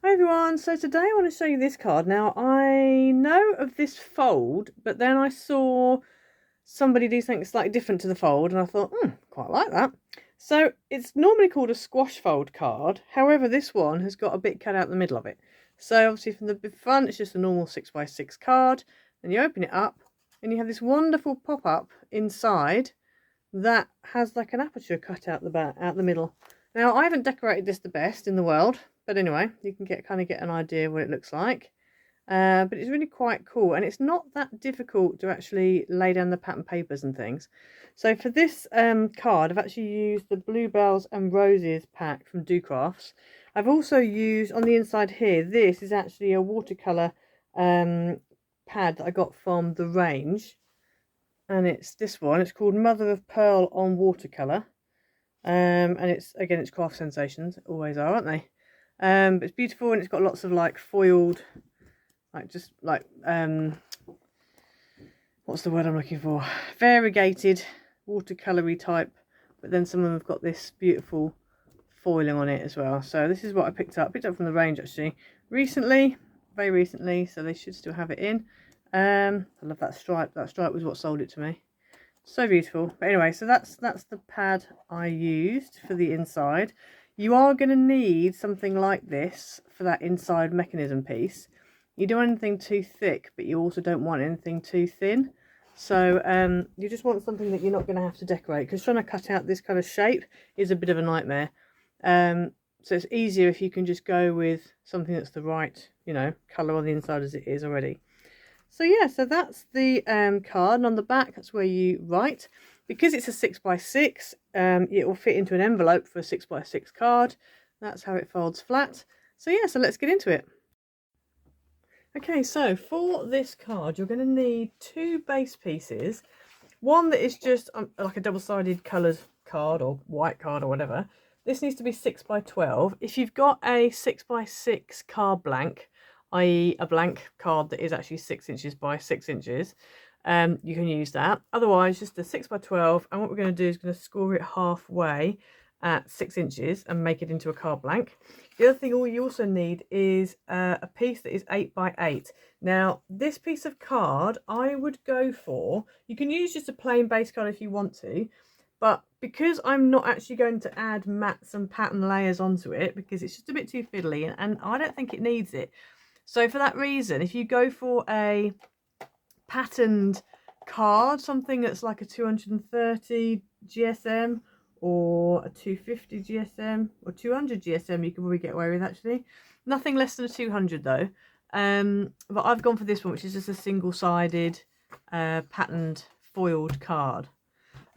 Hi everyone, so today I want to show you this card. Now I know of this fold, but then I saw somebody do something slightly different to the fold and I thought, quite like that. So it's normally called a squash fold card, however this one has got a bit cut out the middle of it. So obviously from the front it's just a normal 6x6 card, then you open it up and you have this wonderful pop-up inside that has like an aperture cut out the middle. Now I haven't decorated this the best in the world, but anyway, you can kind of get an idea what it looks like. But it's really quite cool, and it's not that difficult to actually lay down the pattern papers and things. So for this card, I've actually used the Bluebirds and Roses pack from Docrafts. I've also used, on the inside here, this is actually a watercolour pad that I got from the range. And it's this one, it's called Mother of Pearl on Watercolour. And it's craft sensations, always are, aren't they? But it's beautiful, and it's got lots of like foiled, what's the word I'm looking for? Variegated watercolory type, but then some of them have got this beautiful foiling on it as well. So this is what I picked up from the range actually recently, very recently, so they should still have it in. I love that stripe. That stripe was what sold it to me. So beautiful. But anyway, so that's the pad I used for the inside. You are going to need something like this for that inside mechanism piece. You don't want anything too thick, but you also don't want anything too thin. So you just want something that you're not going to have to decorate, because trying to cut out this kind of shape is a bit of a nightmare. So it's easier if you can just go with something that's the right, colour on the inside as it is already. So yeah, so that's the card, and on the back that's where you write. Because it's a 6x6, it will fit into an envelope for a 6x6 card. That's how it folds flat. So yeah, so let's get into it. Okay, so for this card you're going to need two base pieces. One that is just like a double-sided coloured card or white card or whatever. This needs to be 6x12. If you've got a 6x6 card blank, i.e. a blank card that is actually 6 inches by 6 inches, you can use that. Otherwise, just a 6x12, and what we're going to do is going to score it halfway at 6 inches and make it into a card blank. The other thing you also need is a piece that is 8x8. Now, this piece of card I would go for, you can use just a plain base card if you want to, but because I'm not actually going to add mats and pattern layers onto it, because it's just a bit too fiddly, and I don't think it needs it. So for that reason, if you go for a patterned card, something that's like a 230 GSM or a 250 GSM or 200 GSM, you can probably get away with actually. Nothing less than a 200 though. But I've gone for this one, which is just a single-sided patterned foiled card.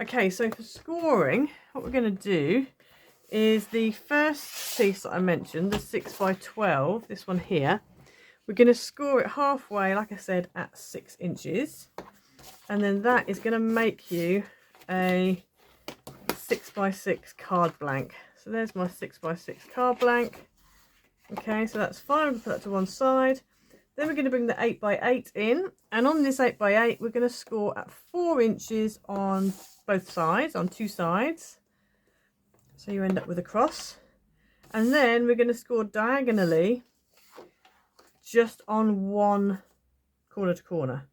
Okay, so for scoring, what we're going to do is the first piece that I mentioned, the 6x12, this one here. We're going to score it halfway, like I said, at 6 inches. And then that is going to make you a 6x6 card blank. So there's my 6x6 card blank. Okay, so that's fine. We'll put that to one side. Then we're going to bring the 8x8 in. And on this 8x8, we're going to score at 4 inches on both sides, on two sides. So you end up with a cross. And then we're going to score diagonally just on one corner to corner.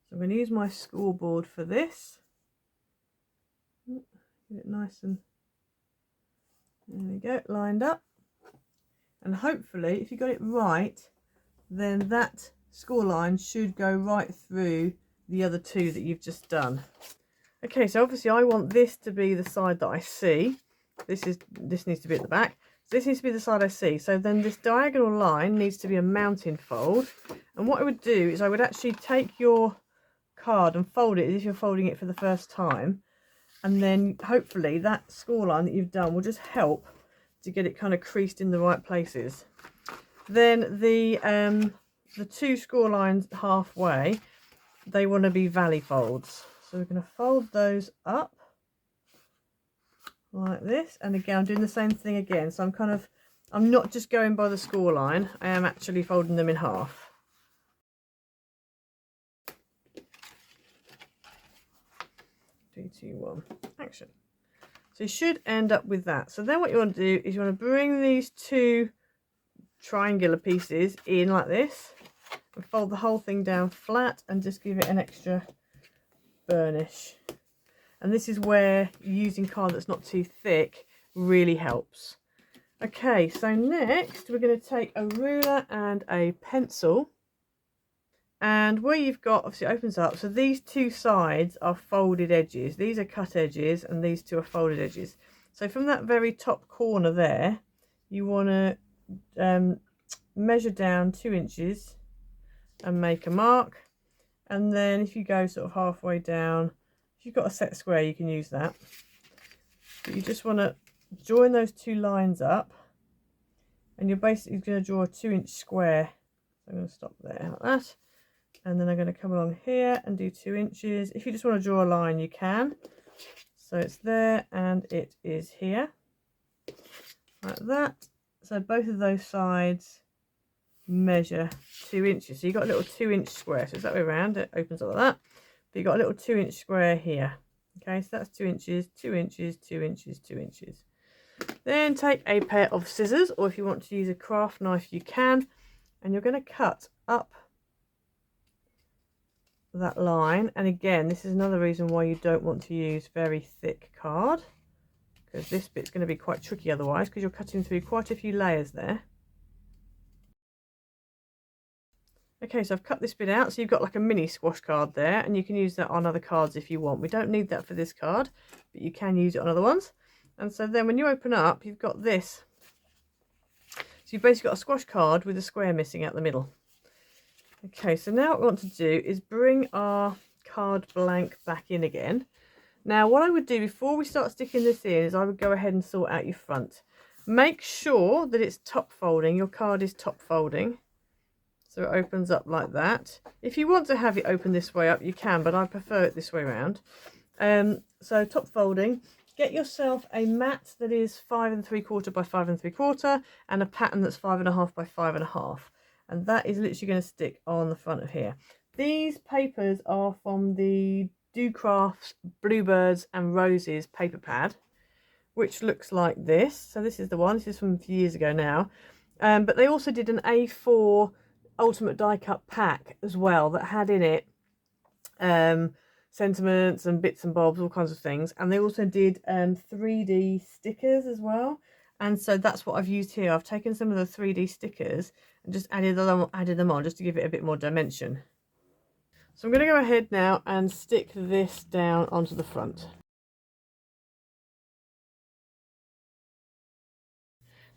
So I'm going to use my scoreboard for this. Get it nice and, there we go, lined up. And hopefully, if you got it right, then that score line should go right through the other two that you've just done. Okay, so obviously I want this to be the side that I see. This needs to be at the back. So this needs to be the side I see. So then this diagonal line needs to be a mountain fold. And what I would do is I would actually take your card and fold it as if you're folding it for the first time. And then hopefully that score line that you've done will just help to get it kind of creased in the right places. Then the two score lines halfway, they want to be valley folds. So we're going to fold those up like this, and again I'm doing the same thing again. So I'm not just going by the score line, I am actually folding them in half. Three, two, one, action. So you should end up with that. So then what you want to do is you want to bring these two triangular pieces in like this and fold the whole thing down flat and just give it an extra burnish. And this is where using card that's not too thick really helps. Okay, so next we're going to take a ruler and a pencil, and where you've got, obviously it opens up, so these two sides are folded edges, these are cut edges and these two are folded edges. So from that very top corner there, you want to measure down 2 inches and make a mark, and then if you go sort of halfway down, if you've got a set square you can use that, but you just want to join those 2 lines up, and you're basically going to draw a 2-inch square. So I'm going to stop there like that, and then I'm going to come along here and do 2 inches. If you just want to draw a line you can, so it's there and it is here like that. So both of those sides measure 2 inches, so you've got a little 2-inch square, so it's that way around, it opens up like that, but you've got a little 2-inch square here. Okay, so that's 2 inches, 2 inches, 2 inches, 2 inches. Then take a pair of scissors, or if you want to use a craft knife you can, and you're going to cut up that line. And again, this is another reason why you don't want to use very thick card, because this bit's going to be quite tricky otherwise, because you're cutting through quite a few layers there. Okay, so I've cut this bit out, so you've got like a mini squash card there, and you can use that on other cards if you want. We don't need that for this card, but you can use it on other ones. And so then when you open up, you've got this. So you've basically got a squash card with a square missing out the middle. Okay, so now what we want to do is bring our card blank back in again. Now what I would do before we start sticking this in is I would go ahead and sort out your front. Make sure that it's top folding, your card is top folding. So it opens up like that. If you want to have it open this way up, you can, but I prefer it this way around. So top folding. Get yourself a mat that is 5 3/4 by 5 3/4 and a pattern that's 5.5 by 5.5. And that is literally going to stick on the front of here. These papers are from the Docrafts Bluebirds and Roses paper pad, which looks like this. So this is the one. This is from a few years ago now. But they also did an A4 ultimate die cut pack as well that had in it sentiments and bits and bobs, all kinds of things, and they also did 3D stickers as well. And so that's what I've used here. I've taken some of the 3D stickers and just added them on just to give it a bit more dimension. So I'm going to go ahead now and stick this down onto the front.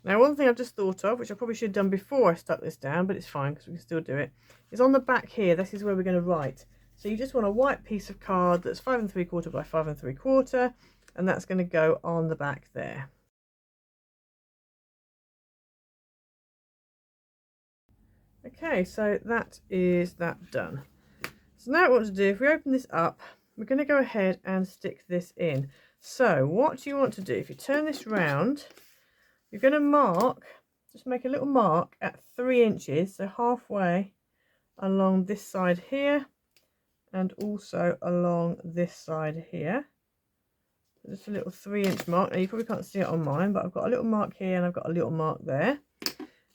Now one thing I've just thought of, which I probably should have done before I stuck this down, but it's fine because we can still do it, is on the back here, this is where we're going to write. So you just want a white piece of card that's 5 3/4 by 5 3/4, and that's going to go on the back there. Okay, so that is that done. So now what we want to do, if we open this up, we're going to go ahead and stick this in. So what you want to do, if you turn this round, you're going to mark, just make a little mark at 3 inches, so halfway along this side here, and also along this side here. Just a little 3-inch mark. Now you probably can't see it on mine, but I've got a little mark here and I've got a little mark there.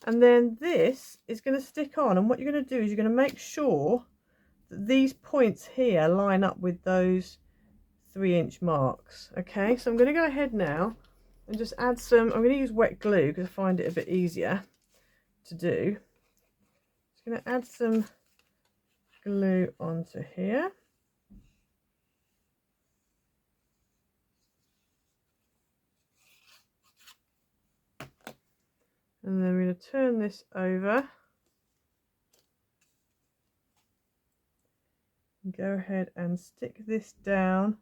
And then this is going to stick on, and what you're going to do is you're going to make sure that these points here line up with those 3-inch marks. Okay, so I'm going to go ahead now and just add some, I'm going to use wet glue because I find it a bit easier to do. Just going to add some glue onto here. And then we're going to turn this over. And go ahead and stick this down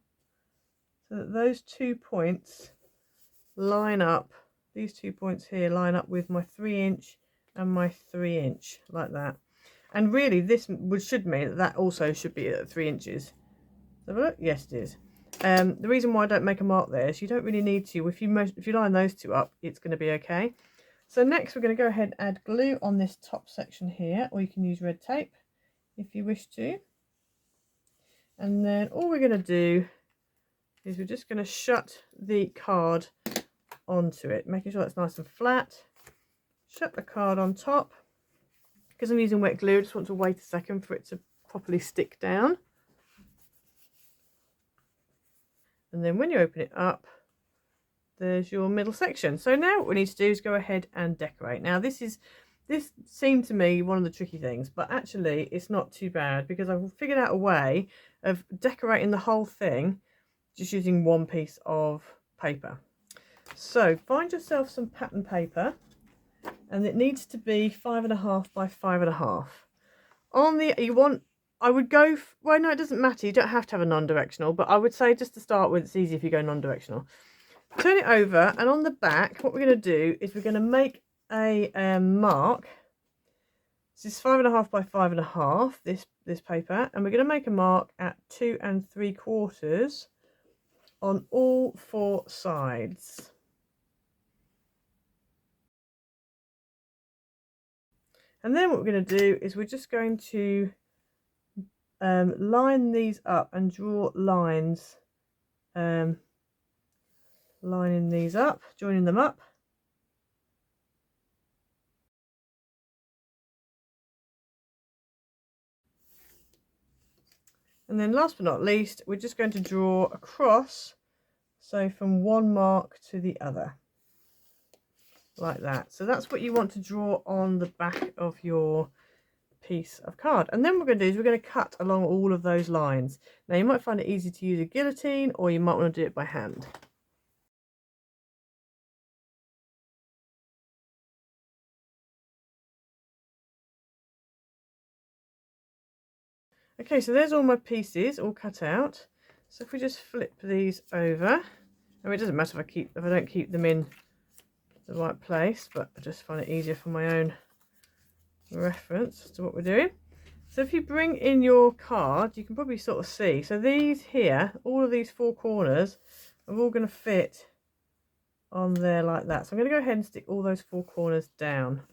so that those 2 points line up. These 2 points here line up with my 3-inch and my 3-inch, like that. And really this should mean that that also should be at 3 inches. Have a look. Yes, it is. The reason why I don't make a mark there is you don't really need to. If you line those two up, it's going to be okay. So next we're going to go ahead and add glue on this top section here, or you can use red tape if you wish to. And then all we're going to do is we're just going to shut the card onto it, making sure it's nice and flat. shut the card on top. Because I'm using wet glue, I just want to wait a second for it to properly stick down. And then when you open it up, there's your middle section. So now what we need to do is go ahead and decorate. Now this seemed to me one of the tricky things, but actually it's not too bad because I've figured out a way of decorating the whole thing just using one piece of paper. So find yourself some pattern paper, and it needs to be 5.5 by 5.5. On the I would go well, no, it doesn't matter, you don't have to have a non-directional, but I would say just to start with, it's easy if you go non-directional. Turn it over, and on the back what we're going to do is we're going to make a mark. This is 5.5 by 5.5, this paper, and we're going to make a mark at 2 3/4 on all 4 sides. And then what we're going to do is we're just going to line these up and draw lines, lining these up, joining them up. And then last but not least, we're just going to draw across, so from one mark to the other, like that. So that's what you want to draw on the back of your piece of card. And then what we're going to do is we're going to cut along all of those lines. Now you might find it easy to use a guillotine, or you might want to do it by hand. Okay, so there's all my pieces all cut out. So if we just flip these over, I mean, it doesn't matter if I don't keep them in the right place, but I just find it easier for my own reference to what we're doing. So if you bring in your card, you can probably sort of see. So these here, all of these 4 corners are all going to fit on there like that. So I'm going to go ahead and stick all those 4 corners down.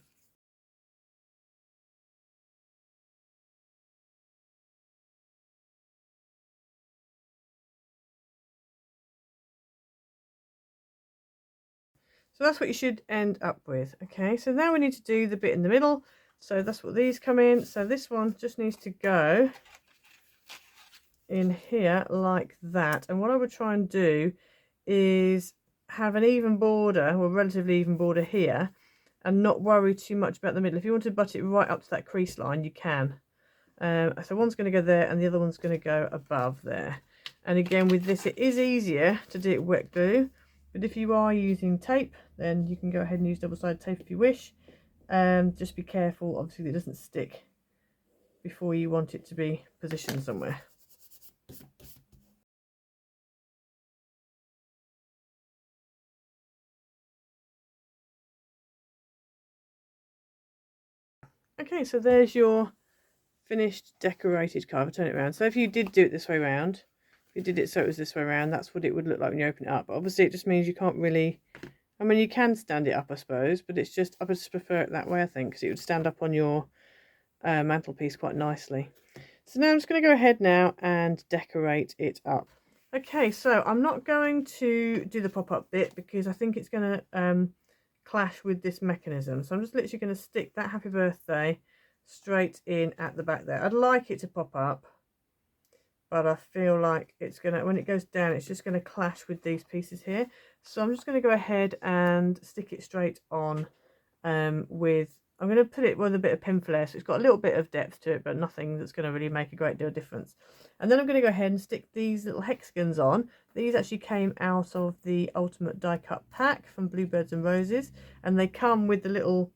So that's what you should end up with. Okay, so now we need to do the bit in the middle. So that's what these come in. So this one just needs to go in here like that. And what I would try and do is have an even border, or relatively even border here, and not worry too much about the middle. If you want to butt it right up to that crease line, you can. So one's going to go there and the other one's going to go above there. And again, with this, it is easier to do it wet glue. But if you are using tape, then you can go ahead and use double-sided tape if you wish. Just be careful, obviously, that it doesn't stick before you want it to be positioned somewhere. Okay, so there's your finished decorated card. I'll turn it around. So if you did do it this way around, if you did it so it was this way around, that's what it would look like when you open it up. But obviously it just means you can't really, I mean, you can stand it up, I suppose, but it's just, I would just prefer it that way, I think, because it would stand up on your mantelpiece quite nicely. So now I'm just going to go ahead now and decorate it up. Okay, so I'm not going to do the pop-up bit because I think it's going to clash with this mechanism. So I'm just literally going to stick that happy birthday straight in at the back there. I'd like it to pop up, but I feel like it's going to, when it goes down, it's just going to clash with these pieces here. So I'm just going to go ahead and stick it straight on with, I'm going to put it with a bit of pin flare, so it's got a little bit of depth to it, but nothing that's going to really make a great deal of difference. And then I'm going to go ahead and stick these little hexagons on. These actually came out of the Ultimate Die Cut pack from Bluebirds and Roses, and they come with the little,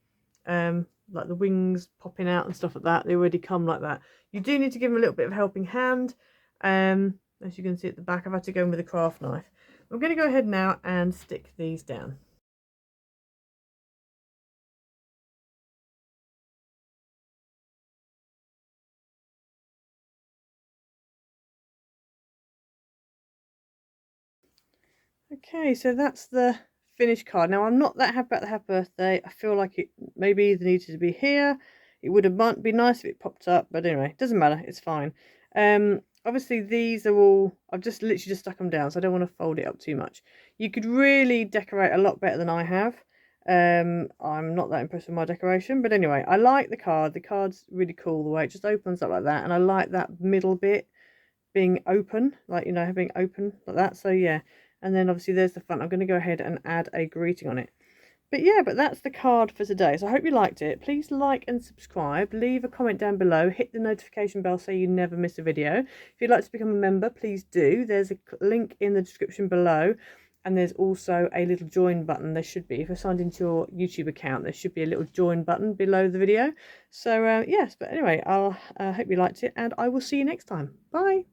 like the wings popping out and stuff like that. They already come like that. You do need to give them a little bit of a helping hand. As you can see at the back, I've had to go in with a craft knife. I'm going to go ahead now and stick these down. Okay, so that's the finished card. Now, I'm not that happy about the happy birthday. I feel like it maybe either needed to be here. It would have been nice if it popped up, but anyway, it doesn't matter. It's fine. Obviously, these are all, I've just literally just stuck them down, so I don't want to fold it up too much. You could really decorate a lot better than I have. I'm not that impressed with my decoration, but anyway, I like the card. The card's really cool the way it just opens up like that, and I like that middle bit being open, like, you know, being open like that. So yeah, and then obviously there's the front. I'm going to go ahead and add a greeting on it. But yeah, but that's the card for today. So I hope you liked it. Please like and subscribe. Leave a comment down below. Hit the notification bell so you never miss a video. If you'd like to become a member, please do. There's a link in the description below. And there's also a little join button. There should be. If you're signed into your YouTube account, there should be a little join button below the video. So yes, but anyway, I'll hope you liked it. And I will see you next time. Bye.